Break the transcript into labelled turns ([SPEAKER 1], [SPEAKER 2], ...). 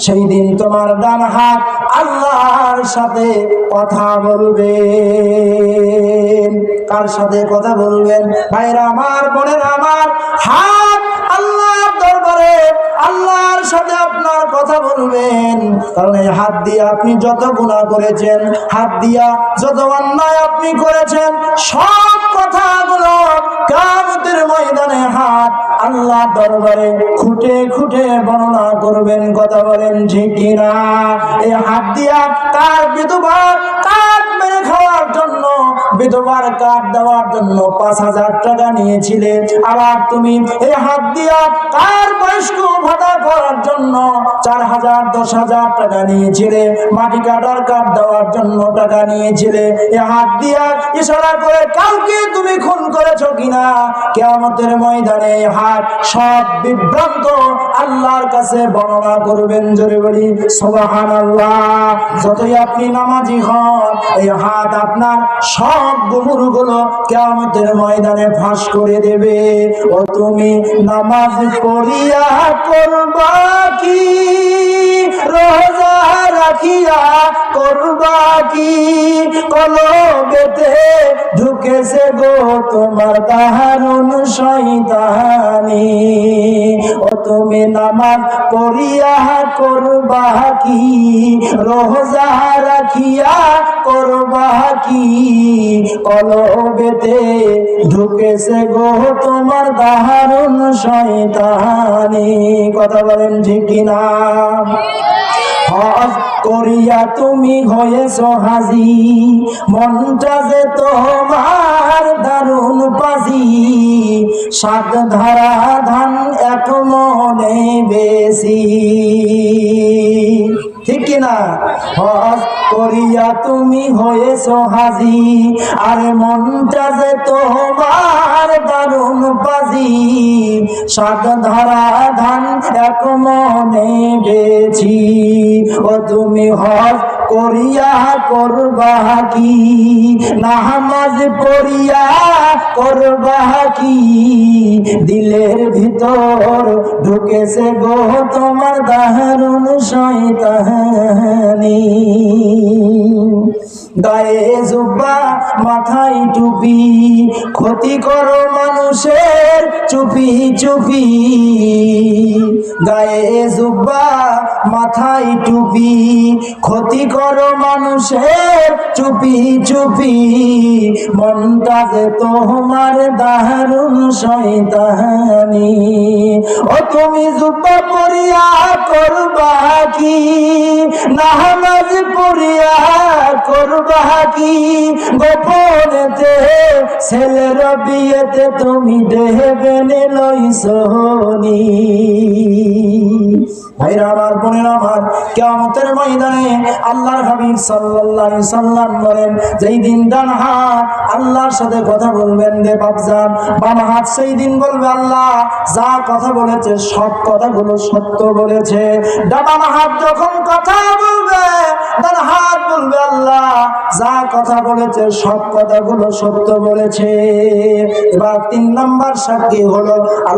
[SPEAKER 1] সেই দিন তোমার ডান হাত আল্লাহর সাথে কথা বলবে। কার সাথে কথা বলবেন? ভাইরা আমার, বোনেরা আমার, হাত আল্লাহর দরবারে আল্লাহর সাথে আপনার কথা বলবেন। কারণ এই হাত দিয়ে আপনি যত গুনাহ করেছেন, হাত দিয়া যত অন্যায় আপনি করেছেন, সব কথাগুলো কিয়ামতের ময়দানে হাত আল্লাহ দরবারে খুঁটে খুঁটে বর্ণনা করবেন। কথা বলেন ঠিক কিনা? এই হাত দিয়া তার বিধবার কাঠ মেরে খাওয়ার জন্য, বিধবার কাঠ দেওয়ার জন্য 5,000 টাকা নিয়েছিলে। আবার তুমি এই হাত দিয়া কার বয়স্ক ভাতা করার জন্য 4,000 10,000 টাকা নিয়েছিলে। মাটি কাটার কাঠ দেওয়ার জন্য টাকা নিয়েছিলে। এই হাত দিয়া ইশারা করে কাউকে তুমি খুন করেছো কিনা? কিয়ামতের ময়দানে হাত সব বিভ্রান্ত আল্লাহর কাছে বর্ণনা করবেন। জোরে বলি সুবহানাল্লাহ। যতই আপনি নামাজি হন, এই হাত আপনার সব গুমরগুলো কিয়ামতের ময়দানে ফাঁস করে দেবে। ও তুমি নামাজ পড়িয়া করবা কি, রোজা রাখিয়া করবা কি, কলবেতে ঢুকেছে গো তোমার দারুণ শয়তানি। ও তুমি নামাজ পড়িয়া করবা কি, রোজা রাখিয়া করবা কি, কলবেতে ঢুকেছে গো তোমার দারুণ শয়তানি। কথা বলেন ঠিক কিনা? হজ করিয়া তুমি হয়েছো হাজি, মনটা যে তোমার দারুণ পাজি, সাত ধারা ধান এক মনে বেশি। ঠিক কিনা? হজ করিয়া তুমি হয়েছো হাজি, আরে মনটা যে তোমার দারুণ পাজি, সাত ধারা ধান এক মনে বেছি। ও তুমি হজ করিয়া করবা কি, নামাজ পড়িয়া করবা কি, দিলের ভিতর ঢুকেছে গো তোমার দারুণ শয়তানি। গায়ে জুব্বা মাথায় টুপি, ক্ষতি করো মানুষের চুপি চুপি। গায়ে জুব্বা মাথায় টুপি, ক্ষতি করো মানুষের চুপি চুপি, মনটা যে তোমার দারুণ শয়তানি। ও তুমি জুব্বা পরিয়া করবা কি, নামাজ পড়িয়া করবা কি, গোপনেতে ছেলের বিয়েতে তুমি দেবেনে লইছনি। ভাইরা আমার, বোনেরা আমার, কিয়ামতের ময়দানে আল্লাহর হাবিব সাল্লাল্লাহু আলাইহি সাল্লাম বলেন, যেই দিন ডান হাত আল্লাহর সাথে কথা বলবেন রে বাপজান, বাম হাত সেই দিন বলবে আল্লাহ যা কথা বলেছে সব কথাগুলো সত্য বলেছে। বাম হাত যখন কথা বলবে, ডান হাত বলবে আল্লাহ যা কথা বলেছে সব কথাগুলো সত্য বলেছে। এবার 3 নাম্বার সাক্ষী হলো আল্লাহ।